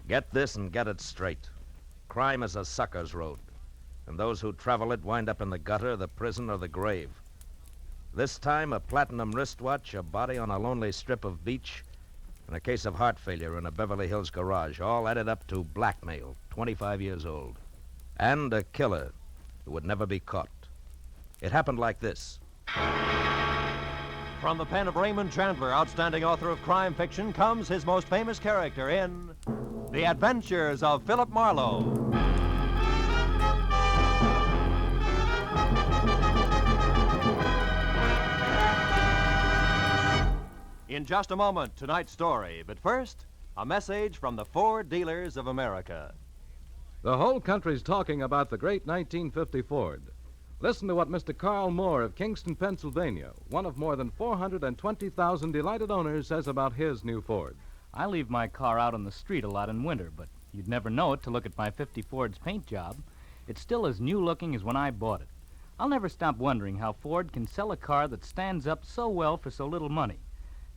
Get this and get it straight. Crime is a sucker's road, and those who travel it wind up in the gutter, the prison, or the grave. This time, a platinum wristwatch, a body on a lonely strip of beach, and a case of heart failure in a Beverly Hills garage, all added up to blackmail, 25 years old. And a killer who would never be caught. It happened like this. From the pen of Raymond Chandler, outstanding author of crime fiction, comes his most famous character in The Adventures of Philip Marlowe. In just a moment, tonight's story. But first, a message from the Ford Dealers of America. The whole country's talking about the great 1950 Ford. Listen to what Mr. Gerald Mohr of Kingston, Pennsylvania, one of more than 420,000 delighted owners, says about his new Ford. I leave my car out on the street a lot in winter, but you'd never know it to look at my 50 Ford's paint job. It's still as new-looking as when I bought it. I'll never stop wondering how Ford can sell a car that stands up so well for so little money.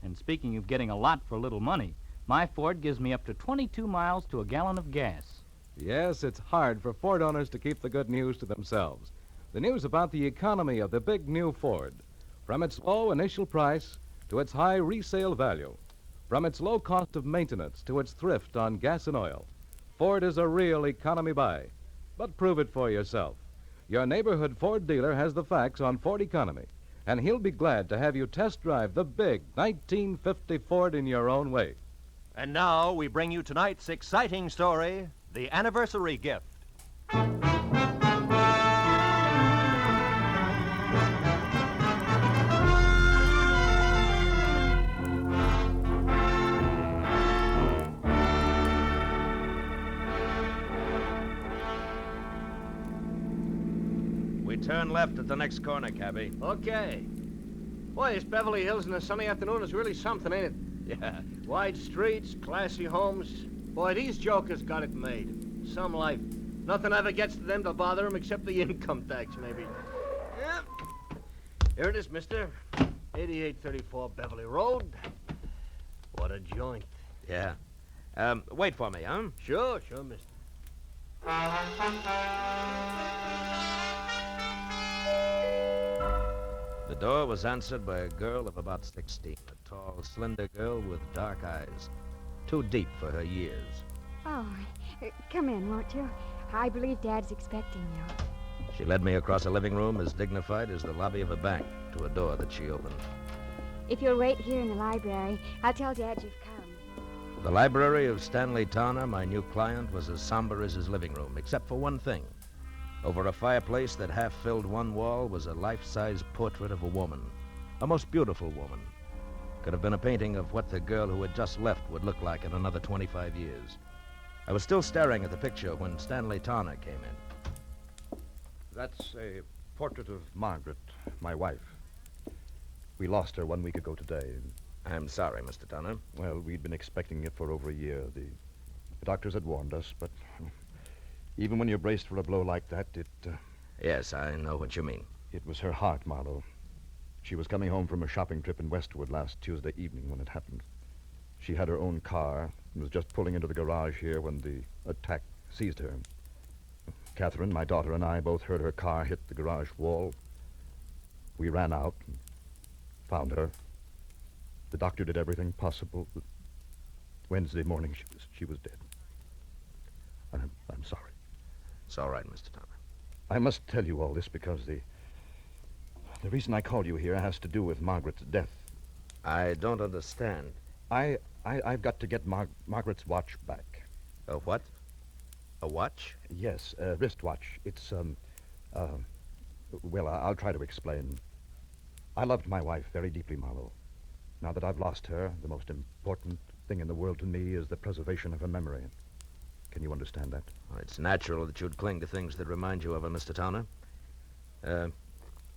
And speaking of getting a lot for little money, my Ford gives me up to 22 miles to a gallon of gas. Yes, it's hard for Ford owners to keep the good news to themselves. The news about the economy of the big new Ford. From its low initial price to its high resale value. From its low cost of maintenance to its thrift on gas and oil. Ford is a real economy buy. But prove it for yourself. Your neighborhood Ford dealer has the facts on Ford economy, and he'll be glad to have you test drive the big 1950 Ford in your own way. And now we bring you tonight's exciting story, The Anniversary Gift. We turn left at the next corner, cabby. Okay. Boy, this Beverly Hills in a sunny afternoon is really something, ain't it? Yeah. Wide streets, classy homes. Boy, these jokers got it made. Some life. Nothing ever gets to them to bother them except the income tax, maybe. Yep. Here it is, mister. 8834 Beverly Road. What a joint. Yeah. Wait for me, huh? Sure, mister. The door was answered by a girl of about 16, a tall, slender girl with dark eyes, too deep for her years. Oh, come in, won't you? I believe Dad's expecting you. She led me across a living room as dignified as the lobby of a bank to a door that she opened. If you'll wait here in the library, I'll tell Dad you've come. The library of Stanley Towner, my new client, was as somber as his living room, except for one thing. Over a fireplace that half filled one wall was a life-size portrait of a woman, a most beautiful woman. Could have been a painting of what the girl who had just left would look like in another 25 years. I was still staring at the picture when Stanley Towner came in. That's a portrait of Margaret, my wife. We lost her 1 week ago today. I'm sorry, Mr. Towner. Well, we'd been expecting it for over a year. The doctors had warned us, but even when you're braced for a blow like that, Yes, I know what you mean. It was her heart, Marlowe. She was coming home from a shopping trip in Westwood last Tuesday evening when it happened. She had her own car and was just pulling into the garage here when the attack seized her. Catherine, my daughter, and I both heard her car hit the garage wall. We ran out and found her. The doctor did everything possible. But Wednesday morning, she was dead. I'm sorry. It's all right, Mr. Towner. I must tell you all this because the reason I called you here has to do with Margaret's death. I don't understand. I've got to get Margaret's watch back. A what? A watch? Yes, a wristwatch. It's, well, I'll try to explain. I loved my wife very deeply, Marlowe. Now that I've lost her, the most important thing in the world to me is the preservation of her memory. Can you understand that? Well, it's natural that you'd cling to things that remind you of her, Mr. Towner.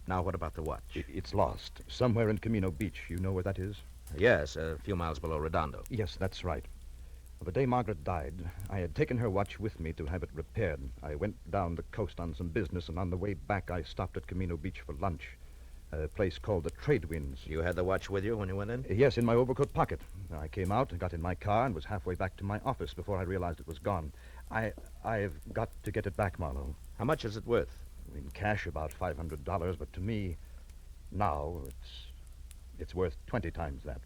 Now, what about the watch? It's lost. Somewhere in Camino Beach. You know where that is? Yes, a few miles below Redondo. Yes, that's right. Well, the day Margaret died, I had taken her watch with me to have it repaired. I went down the coast on some business, and on the way back, I stopped at Camino Beach for lunch. A place called the Trade Winds. You had the watch with you when you went in? Yes, in my overcoat pocket. I came out and got in my car and was halfway back to my office before I realized it was gone. I've got to get it back, Marlowe. How much is it worth? In cash, about $500, but to me, now, it's worth 20 times that.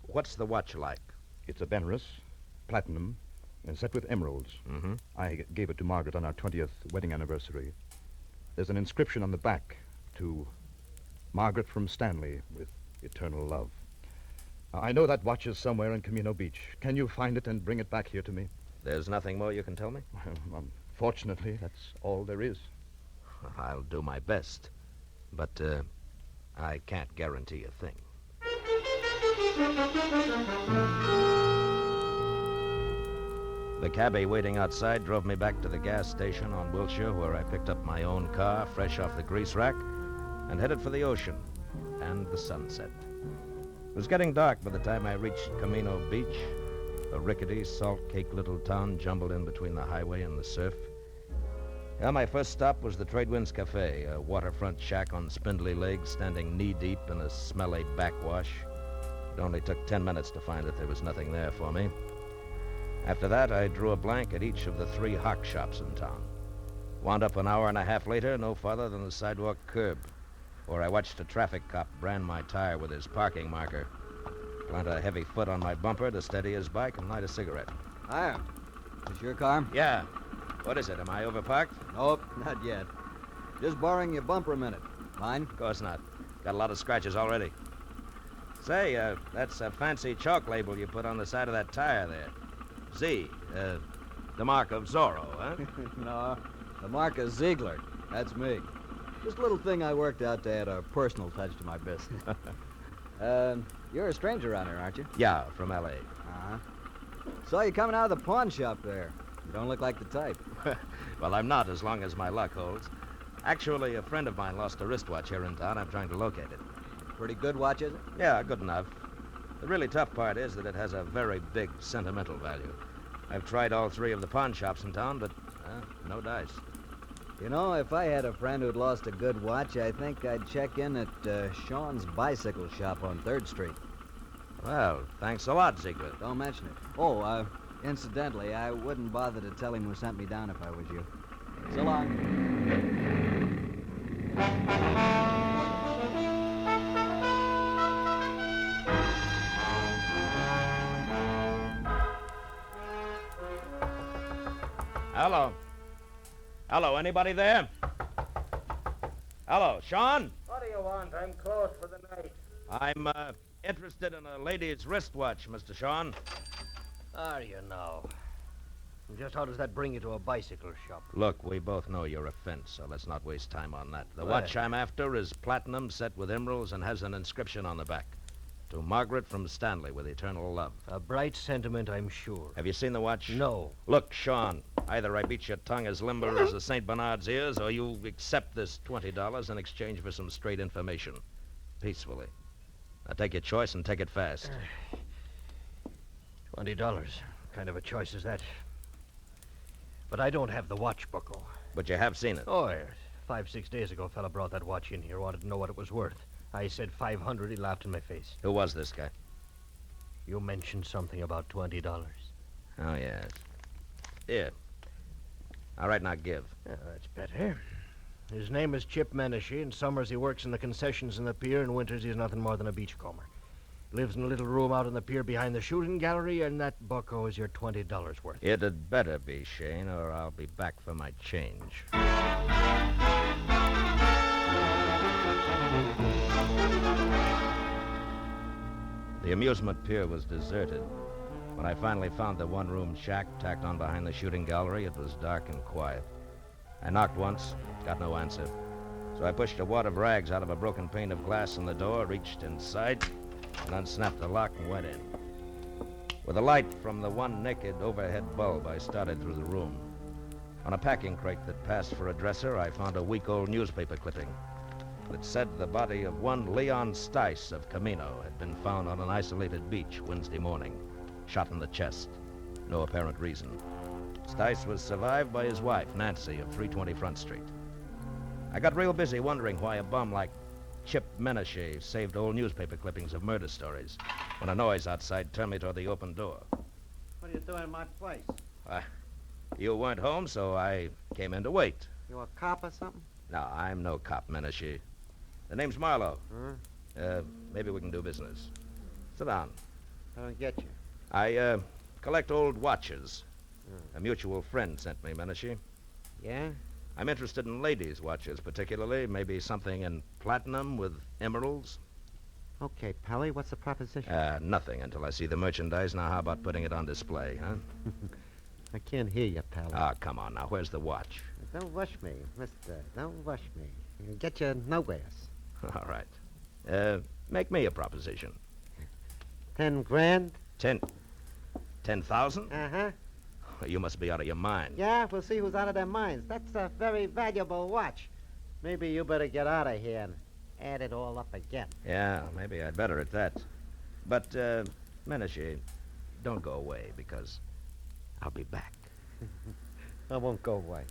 What's the watch like? It's a Benris, platinum, and set with emeralds. Mm-hmm. I gave it to Margaret on our 20th wedding anniversary. There's an inscription on the back to Margaret from Stanley with eternal love. I know that watch is somewhere in Camino Beach. Can you find it and bring it back here to me? There's nothing more you can tell me? Unfortunately, that's all there is. I'll do my best. But I can't guarantee a thing. The cabbie waiting outside drove me back to the gas station on Wilshire, where I picked up my own car, fresh off the grease rack, and headed for the ocean and the sunset. It was getting dark by the time I reached Camino Beach, a rickety, salt-caked little town jumbled in between the highway and the surf. Well, my first stop was the Trade Winds Cafe, a waterfront shack on spindly legs, standing knee-deep in a smelly backwash. It only took 10 minutes to find that there was nothing there for me. After that, I drew a blank at each of the 3 hock shops in town. Wound up an hour and a half later, no farther than the sidewalk curb, where I watched a traffic cop brand my tire with his parking marker, plant a heavy foot on my bumper to steady his bike, and light a cigarette. Hiya. Is your car? Yeah. What is it? Am I overparked? Nope, not yet. Just borrowing your bumper a minute. Mine? Of course not. Got a lot of scratches already. Say, that's a fancy chalk label you put on the side of that tire there. Z, the mark of Zorro, huh? No, the mark of Ziegler. That's me. Just a little thing I worked out to add a personal touch to my business. You're a stranger around here, aren't you? Yeah, from L.A. Uh-huh. Saw you coming out of the pawn shop there. You don't look like the type. Well, I'm not, as long as my luck holds. Actually, a friend of mine lost a wristwatch here in town. I'm trying to locate it. Pretty good watch, is it? Yeah, good enough. The really tough part is that it has a very big sentimental value. I've tried all 3 of the pawn shops in town, but no dice. You know, if I had a friend who'd lost a good watch, I think I'd check in at Sean's bicycle shop on 3rd Street. Well, thanks a lot, Ziegler. Don't mention it. Oh, incidentally, I wouldn't bother to tell him who sent me down if I was you. So long. Hello. Hello, anybody there? Hello, Sean? What do you want? I'm closed for the night. I'm, interested in a lady's wristwatch, Mr. Sean. How do you know? And just how does that bring you to a bicycle shop? Look, we both know your offense, so let's not waste time on that. The Well. watch I'm after is platinum, set with emeralds, and has an inscription on the back. To Margaret from Stanley with eternal love. A bright sentiment, I'm sure. Have you seen the watch? No. Look, Sean, either I beat your tongue as limber as a St. Bernard's ears, or you accept this $20 in exchange for some straight information. Peacefully. Now take your choice and take it fast. $20. Kind of a choice is that? But I don't have the watch buckle. But you have seen it. Oh, yes. 5-6 days ago, a fella brought that watch in here, wanted to know what it was worth. I said 500. He laughed in my face. Who was this guy? You mentioned something about $20. Oh, yes. Here. All right, now give. Yeah, that's better. His name is Chip Menashe. In summers, he works in the concessions in the pier. In winters, he's nothing more than a beachcomber. Lives in a little room out on the pier behind the shooting gallery, and that bucko is your $20 worth. It had better be, Shane, or I'll be back for my change. The amusement pier was deserted. When I finally found the one-room shack tacked on behind the shooting gallery, it was dark and quiet. I knocked once, got no answer. So I pushed a wad of rags out of a broken pane of glass in the door, reached inside, and unsnapped the lock and went in. With a light from the one naked overhead bulb, I started through the room. On a packing crate that passed for a dresser, I found a week-old newspaper clipping that said the body of one Leon Stice of Camino had been found on an isolated beach Wednesday morning, shot in the chest. No apparent reason. Stice was survived by his wife, Nancy, of 320 Front Street. I got real busy wondering why a bum like Chip Menashe saved old newspaper clippings of murder stories when a noise outside turned me toward the open door. What are you doing in my place? You weren't home, so I came in to wait. You a cop or something? No, I'm no cop, Menashe. The name's Marlowe. Huh? Maybe we can do business. Sit down. I don't get you. I collect old watches. A mutual friend sent me, Menashe. Yeah? I'm interested in ladies' watches, particularly. Maybe something in platinum with emeralds. Okay, Pally, what's the proposition? Nothing until I see the merchandise. Now, how about putting it on display, huh? I can't hear you, Pally. Ah, come on now. Where's the watch? Don't rush me, mister. Don't rush me. You'll get you nowheres. All right. Make me a proposition. 10 grand? 10,000? Uh-huh. You must be out of your mind. Yeah, we'll see who's out of their minds. That's a very valuable watch. Maybe you better get out of here and add it all up again. Yeah, maybe I'd better at that. But, Menashe, don't go away, because I'll be back. I won't go away.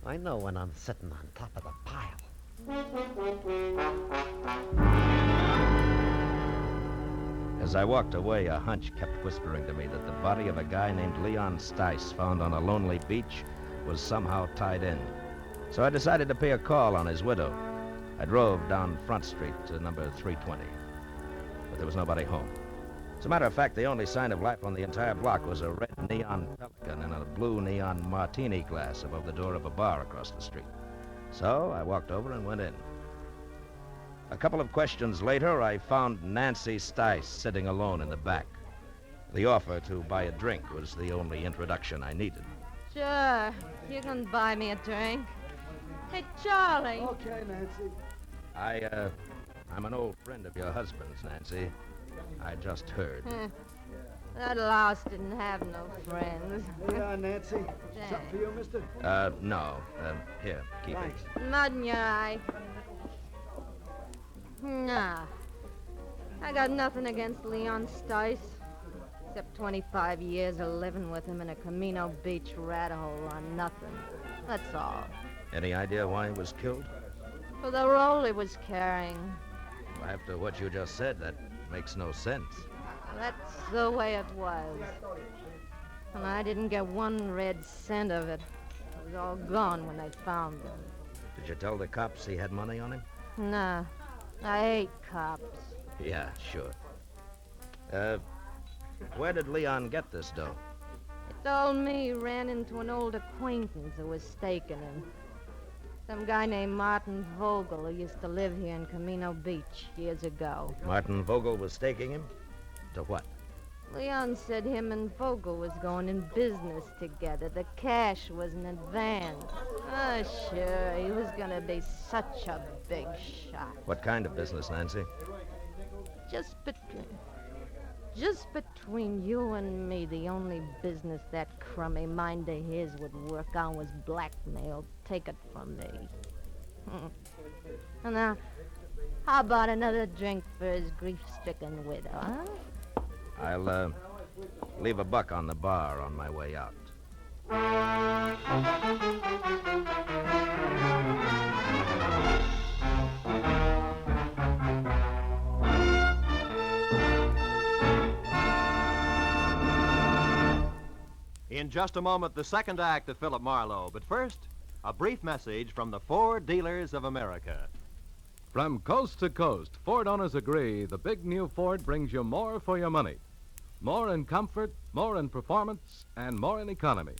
I know when I'm sitting on top of the pile. As I walked away, a hunch kept whispering to me that the body of a guy named Leon Stice, found on a lonely beach, was somehow tied in. So I decided to pay a call on his widow. I drove down Front Street to number 320, but there was nobody home. As a matter of fact, the only sign of life on the entire block was a red neon Pelican in a blue neon martini glass above the door of a bar across the street. So I walked over and went in. A couple of questions later, I found Nancy Stice sitting alone in the back. The offer to buy a drink was the only introduction I needed. Sure, you can buy me a drink. Hey, Charlie. Okay, Nancy. I'm an old friend of your husband's, Nancy. I just heard. That louse didn't have no friends. Yeah, Nancy. Something for you, mister? No. Here, keep Thanks. Mud in your eye. Nah. I got nothing against Leon Stice, except 25 years of living with him in a Camino Beach rat hole on nothing. That's all. it. Any idea why he was killed? For the role he was carrying. After what you just said, that makes no sense. That's the way it was. And I didn't get one red cent of it. It was all gone when they found him. Did you tell the cops he had money on him? Nah, I hate cops. Yeah, sure. Where did Leon get this dough? He told me he ran into an old acquaintance who was staking him. Some guy named Martin Vogel who used to live here in Camino Beach years ago. Martin Vogel was staking him? To what? Leon said him and Vogel was going in business together. The cash was in advance. Oh, sure, he was gonna be such a big shot. What kind of business, Nancy? Just between you and me, the only business that crummy mind of his would work on was blackmail. Take it from me. And now, how about another drink for his grief-stricken widow, huh? I'll, leave $1 on the bar on my way out. In just a moment, the second act of Philip Marlowe. But first, a brief message from the Ford Dealers of America. From coast to coast, Ford owners agree the big new Ford brings you more for your money. More in comfort, more in performance, and more in economy.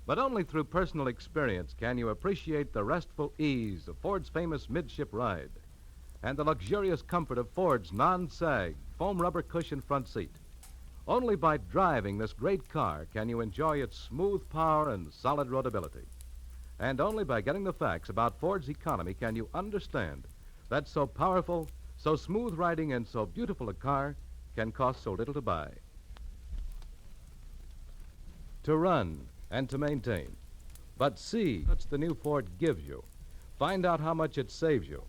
But only through personal experience can you appreciate the restful ease of Ford's famous midship ride and the luxurious comfort of Ford's non-sag foam rubber cushion front seat. Only by driving this great car can you enjoy its smooth power and solid roadability. And only by getting the facts about Ford's economy can you understand that so powerful, so smooth riding, and so beautiful a car can cost so little to buy. To run and to maintain. But see what the new Ford gives you. Find out how much it saves you.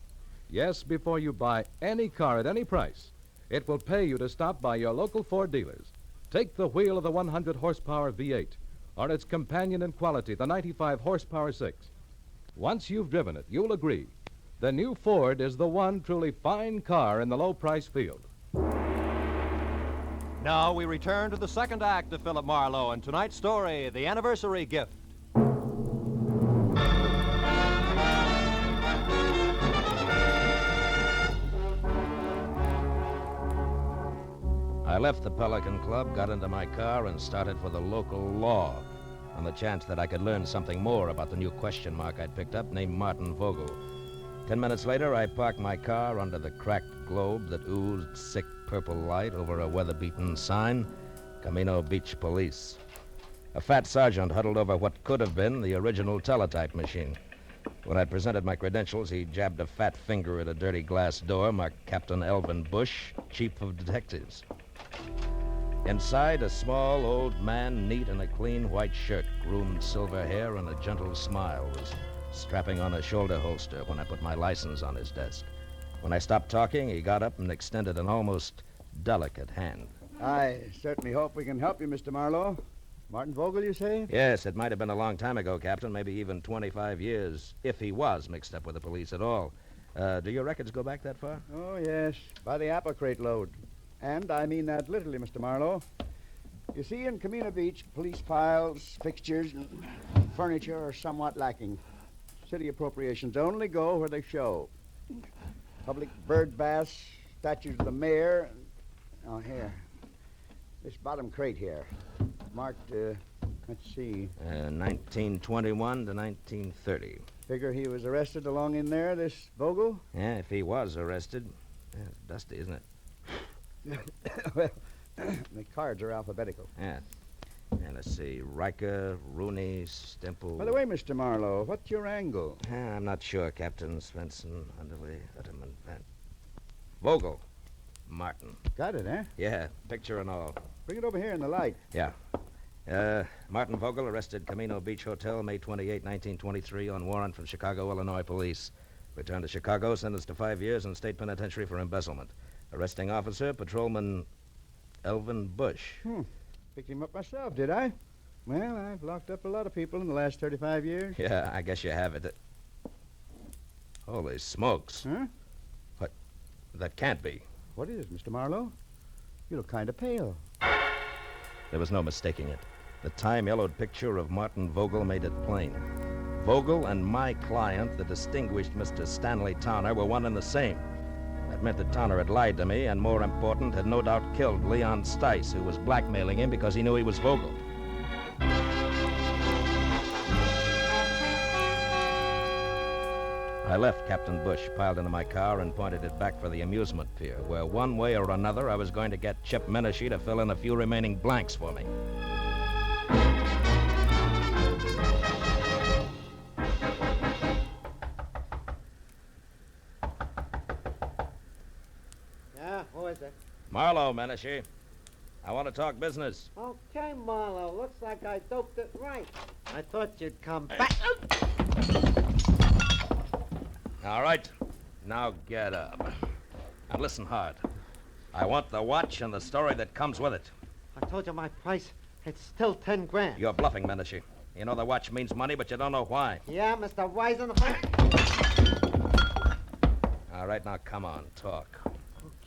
Yes, before you buy any car at any price, it will pay you to stop by your local Ford dealers. Take the wheel of the 100 horsepower V8 or its companion in quality, the 95 horsepower 6. Once you've driven it, you'll agree. The new Ford is the one truly fine car in the low-price field. Now we return to the second act of Philip Marlowe and tonight's story, The Anniversary Gift. I left the Pelican Club, got into my car, and started for the local law on the chance that I could learn something more about the new question mark I'd picked up named Martin Vogel. 10 minutes later, I parked my car under the cracked globe that oozed sick purple light over a weather-beaten sign, Camino Beach Police. A fat sergeant huddled over what could have been the original teletype machine. When I presented my credentials, he jabbed a fat finger at a dirty glass door marked Captain Elvin Bush, Chief of Detectives. Inside, a small old man, neat in a clean white shirt, groomed silver hair, and a gentle smile, was strapping on a shoulder holster when I put my license on his desk. When I stopped talking, he got up and extended an almost delicate hand. I certainly hope we can help you, Mr. Marlowe. Martin Vogel, you say? Yes, it might have been a long time ago, Captain, maybe even 25 years, if he was mixed up with the police at all. Do your records go back that far? Oh, yes, by the apple crate load. And I mean that literally, Mr. Marlowe. You see, in Camino Beach, police files, fixtures, and furniture are somewhat lacking. City appropriations only go where they show. Public bird baths, statues of the mayor. Oh, here. This bottom crate here. Marked, let's see. 1921 to 1930. Figure he was arrested along in there, this Vogel? Yeah, if he was arrested. Yeah, it's dusty, isn't it? Well, the cards are alphabetical. Yeah. Yeah, let's see. Riker, Rooney, Stemple. By the way, Mr. Marlowe, what's your angle? I'm not sure, Captain. Svensson, Underley, Utterman, Van. Vogel. Martin. Got it, eh? Yeah, picture and all. Bring it over here in the light. Yeah. Martin Vogel arrested Camino Beach Hotel, May 28, 1923, on warrant from Chicago, Illinois police. Returned to Chicago, sentenced to 5 years in state penitentiary for embezzlement. Arresting officer, Patrolman Elvin Bush. Picked him up myself, did I? Well, I've locked up a lot of people in the last 35 years. Yeah, I guess you have it. Holy smokes. Huh? What? That can't be. What is it, Mr. Marlowe? You look kind of pale. There was no mistaking it. The time-yellowed picture of Martin Vogel made it plain. Vogel and my client, the distinguished Mr. Stanley Towner, were one and the same. That meant that Towner had lied to me, and more important, had no doubt killed Leon Stice, who was blackmailing him because he knew he was Vogel. I left Captain Bush piled into my car and pointed it back for the amusement pier, where one way or another I was going to get Chip Menashe to fill in a few remaining blanks for me. Yeah, who is it? Marlowe, Menashe. I want to talk business. Okay, Marlowe. Looks like I doped it right. I thought you'd come back. All right. Now get up. And listen hard. I want the watch and the story that comes with it. I told you my price. It's still 10 grand. You're bluffing, Menashe. You know the watch means money, but you don't know why. Yeah, Mr. Wisen. All right, now come on, talk.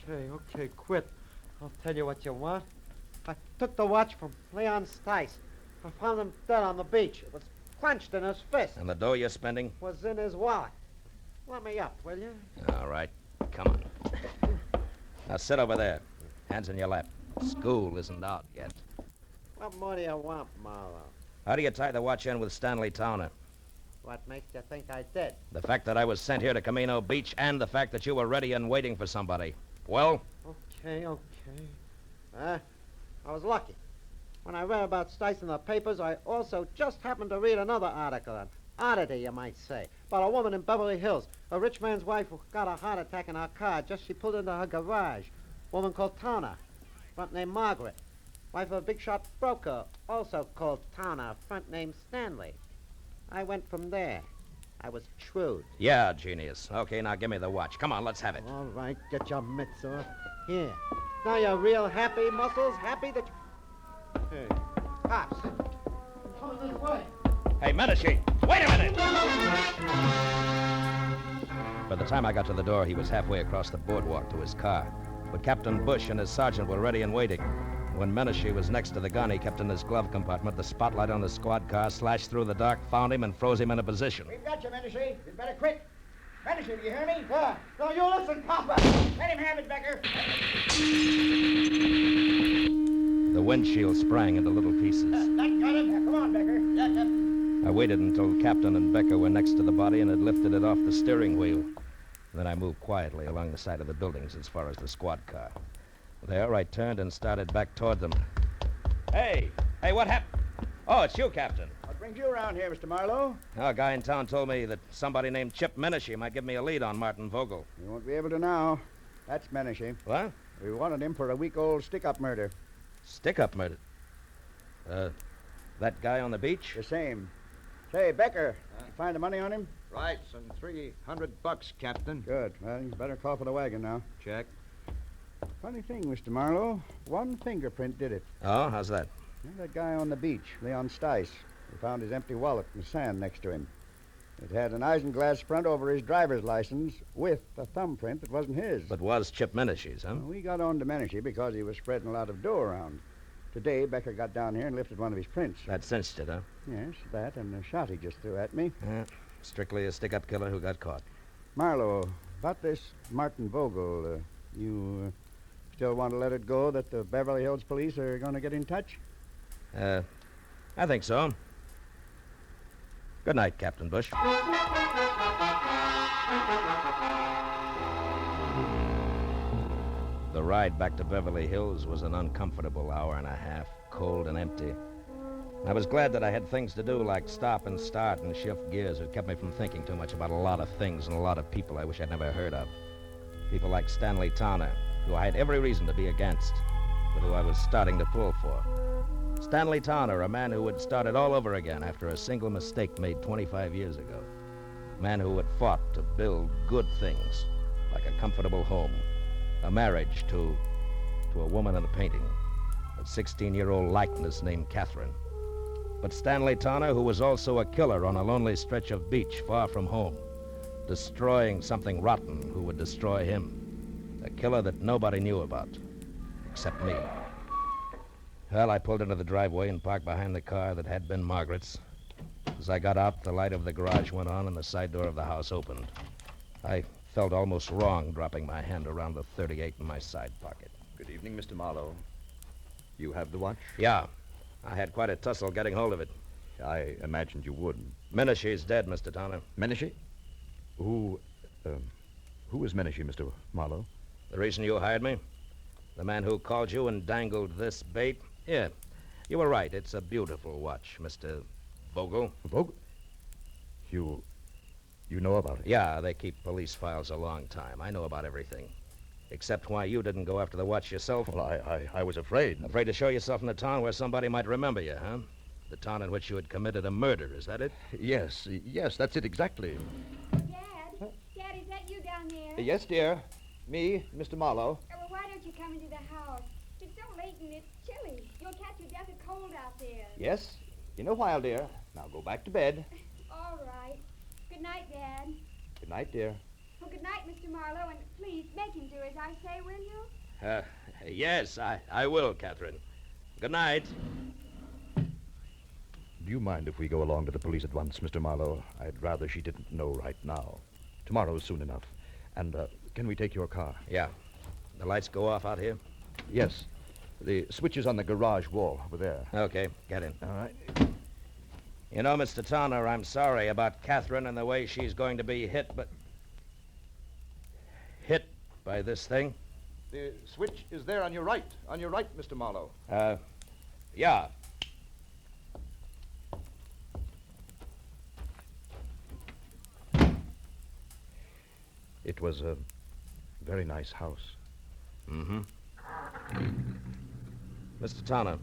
Okay, quit. I'll tell you what you want. I took the watch from Leon Stice. I found him dead on the beach. It was clenched in his fist. And the dough you're spending? Was in his wallet. Let me up, will you? All right, come on. Now sit over there. Hands in your lap. School isn't out yet. What more do you want, Marlowe? How do you tie the watch in with Stanley Towner? What makes you think I did? The fact that I was sent here to Camino Beach and the fact that you were ready and waiting for somebody. Well? Okay. I was lucky. When I read about Stice in the papers, I also just happened to read another article, an oddity, you might say, about a woman in Beverly Hills, a rich man's wife who got a heart attack in her car just she pulled into her garage. Woman called Towner, front name Margaret. Wife of a big shot broker, also called Towner, front name Stanley. I went from there. I was shrewd. Yeah, genius. Okay, now give me the watch. Come on, let's have it. All right, get your mitts off. Here. Now you're real happy, Muscles? Happy that you... Hey, cops. Come this way. Hey, Menashe. Wait a minute! By the time I got to the door, he was halfway across the boardwalk to his car. But Captain Bush and his sergeant were ready and waiting. When Menashe was next to the gun he kept in his glove compartment, the spotlight on the squad car slashed through the dark, found him, and froze him in a position. We've got you, Menashe. You'd better quit. Menashe, do you hear me? Yeah. No, you listen, copper. Let him have it, Becker. The windshield sprang into little pieces. That got him. Come on, Becker. Yeah, Captain. I waited until Captain and Becker were next to the body and had lifted it off the steering wheel. Then I moved quietly along the side of the buildings as far as the squad car. There, I turned and started back toward them. Hey, what happened? Oh, it's you, Captain. What brings you around here, Mr. Marlowe? A guy in town told me that somebody named Chip Menashe might give me a lead on Martin Vogel. You won't be able to now. That's Menashe. What? We wanted him for a week-old stick-up murder. Stick-up murder? That guy on the beach? The same. Say, Becker, you find the money on him? Right, some $300, Captain. Good. Well, you better call for the wagon now. Check. Funny thing, Mr. Marlowe. One fingerprint did it. Oh, how's that? That guy on the beach, Leon Stice. We found his empty wallet in the sand next to him. It had an isinglass front over his driver's license with a thumbprint that wasn't his. But was Chip Menashe's, huh? Well, we got on to Menashe because he was spreading a lot of dough around. Today, Becker got down here and lifted one of his prints. That cinched it, huh? Yes, that and the shot he just threw at me. Strictly a stick-up killer who got caught. Marlowe, about this Martin Vogel, you still want to let it go that the Beverly Hills police are going to get in touch? I think so. Good night, Captain Bush. The ride back to Beverly Hills was an uncomfortable hour and a half, cold and empty. I was glad that I had things to do like stop and start and shift gears. It kept me from thinking too much about a lot of things and a lot of people I wish I'd never heard of. People like Stanley Towner, who I had every reason to be against, but who I was starting to pull for. Stanley Towner, a man who had started all over again after a single mistake made 25 years ago. A man who had fought to build good things, like a comfortable home, a marriage to a woman in a painting, a 16-year-old likeness named Catherine. But Stanley Towner, who was also a killer on a lonely stretch of beach far from home, destroying something rotten who would destroy him. A killer that nobody knew about, except me. Well, I pulled into the driveway and parked behind the car that had been Margaret's. As I got out, the light of the garage went on and the side door of the house opened. I felt almost wrong dropping my hand around the .38 in my side pocket. Good evening, Mr. Marlowe. You have the watch? Yeah. I had quite a tussle getting hold of it. I imagined you would. Menashe's dead, Mr. Towner. Menashe? Who is Menashe, Mr. Marlowe? The reason you hired me? The man who called you and dangled this bait? Yeah, you were right. It's a beautiful watch, Mr. Vogel. Vogel? You know about it? Yeah, they keep police files a long time. I know about everything. Except why you didn't go after the watch yourself. Well, I was afraid. Afraid to show yourself in the town where somebody might remember you, huh? The town in which you had committed a murder, is that it? Yes, that's it exactly. Dad, is that you down there? Yes, dear. Me, Mr. Marlowe. Well, why don't you come into the house? It's so late and it's chilly. You'll catch your death of cold out there. Yes, in a while, dear. Now go back to bed. All right. Good night, Dad. Good night, dear. Well, good night, Mr. Marlowe, and please make him do as I say, will you? Yes, I will, Catherine. Good night. Do you mind if we go along to the police at once, Mr. Marlowe? I'd rather she didn't know right now. Tomorrow's soon enough. And, can we take your car? Yeah. The lights go off out here? Yes. The switch is on the garage wall over there. Okay, get in. All right. You know, Mr. Towner, I'm sorry about Catherine and the way she's going to be hit by this thing. The switch is there on your right. On your right, Mr. Marlowe. Yeah. It was a very nice house. Mm-hmm. Mr. Towner,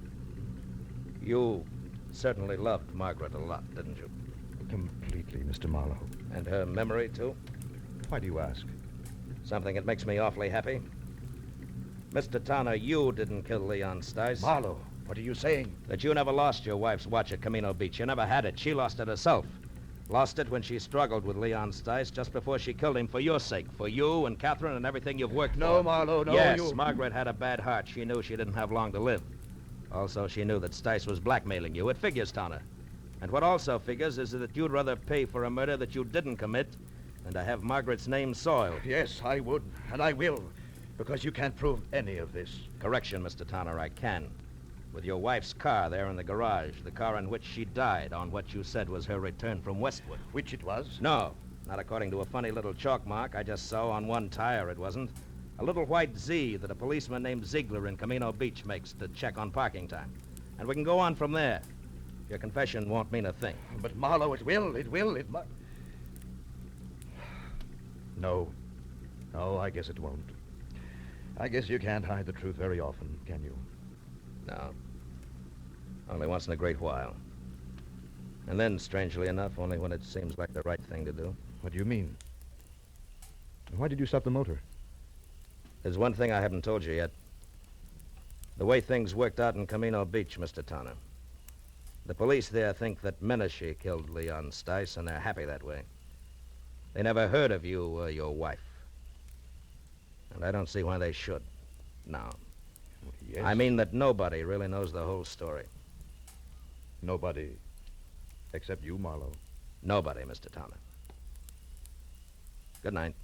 you certainly loved Margaret a lot, didn't you? Completely, Mr. Marlowe. And her memory, too? Why do you ask? Something that makes me awfully happy. Mr. Towner, you didn't kill Leon Stice. Marlowe, what are you saying? That you never lost your wife's watch at Camino Beach. You never had it. She lost it herself. Lost it when she struggled with Leon Stice just before she killed him for your sake. For you and Catherine and everything you've worked No, for. Marlowe, no, Yes, you... Margaret had a bad heart. She knew she didn't have long to live. Also, she knew that Stice was blackmailing you. It figures, Towner. And what also figures is that you'd rather pay for a murder that you didn't commit than to have Margaret's name soiled. Yes, I would, and I will, because you can't prove any of this. Correction, Mr. Towner, I can. With your wife's car there in the garage, the car in which she died on what you said was her return from Westwood. Which it was? No, not according to a funny little chalk mark I just saw on one tire, it wasn't. A little white Z that a policeman named Ziegler in Camino Beach makes to check on parking time. And we can go on from there. Your confession won't mean a thing. But, Marlowe, it must... No. No, I guess it won't. I guess you can't hide the truth very often, can you? No. Only once in a great while. And then, strangely enough, only when it seems like the right thing to do. What do you mean? Why did you stop the motor? There's one thing I haven't told you yet. The way things worked out in Camino Beach, Mr. Towner. The police there think that Menashe killed Leon Stice, and they're happy that way. They never heard of you or your wife. And I don't see why they should. No. Yes. I mean that nobody really knows the whole story. Nobody except you, Marlowe. Nobody, Mr. Towner. Good night.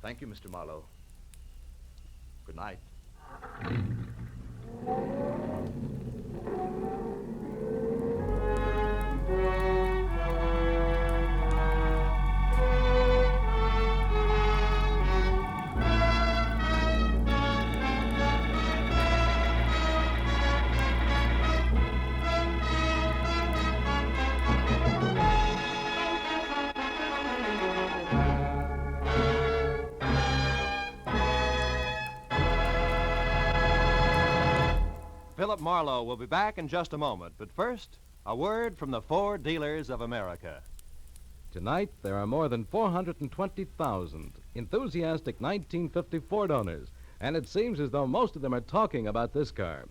Thank you, Mr. Marlowe. Good night. Philip Marlowe will be back in just a moment. But first, a word from the Ford dealers of America. Tonight, there are more than 420,000 enthusiastic 1950 Ford owners, and it seems as though most of them are talking about this car.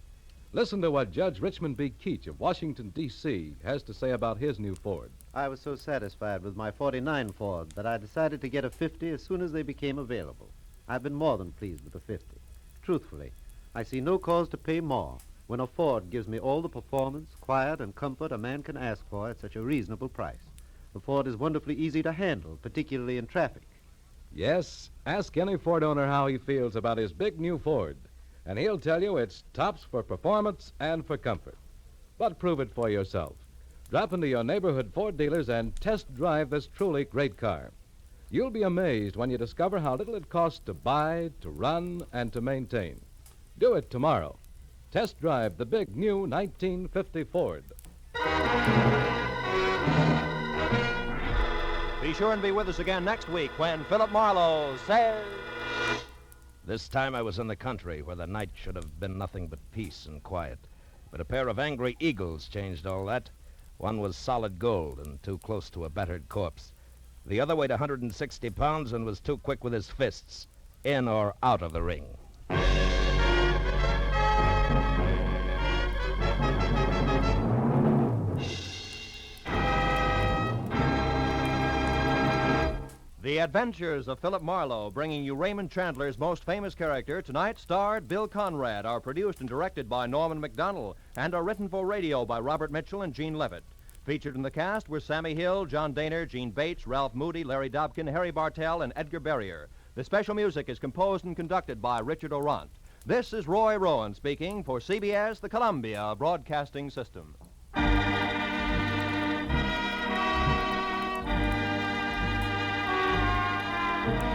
Listen to what Judge Richmond B. Keach of Washington, D.C. has to say about his new Ford. I was so satisfied with my 49 Ford that I decided to get a 50 as soon as they became available. I've been more than pleased with the 50. Truthfully, I see no cause to pay more when a Ford gives me all the performance, quiet, and comfort a man can ask for at such a reasonable price. The Ford is wonderfully easy to handle, particularly in traffic. Yes, ask any Ford owner how he feels about his big new Ford, and he'll tell you it's tops for performance and for comfort. But prove it for yourself. Drop into your neighborhood Ford dealers and test drive this truly great car. You'll be amazed when you discover how little it costs to buy, to run, and to maintain. Do it tomorrow. Test drive the big new 1950 Ford. Be sure and be with us again next week when Philip Marlowe says... This time I was in the country where the night should have been nothing but peace and quiet. But a pair of angry eagles changed all that. One was solid gold and too close to a battered corpse. The other weighed 160 pounds and was too quick with his fists, in or out of the ring. The Adventures of Philip Marlowe, bringing you Raymond Chandler's most famous character, tonight starred Bill Conrad, are produced and directed by Norman McDonnell, and are written for radio by Robert Mitchell and Gene Levitt. Featured in the cast were Sammy Hill, John Daner, Gene Bates, Ralph Moody, Larry Dobkin, Harry Bartell, and Edgar Barrier. The special music is composed and conducted by Richard Orant. This is Roy Rowan speaking for CBS, the Columbia Broadcasting System. Thank you.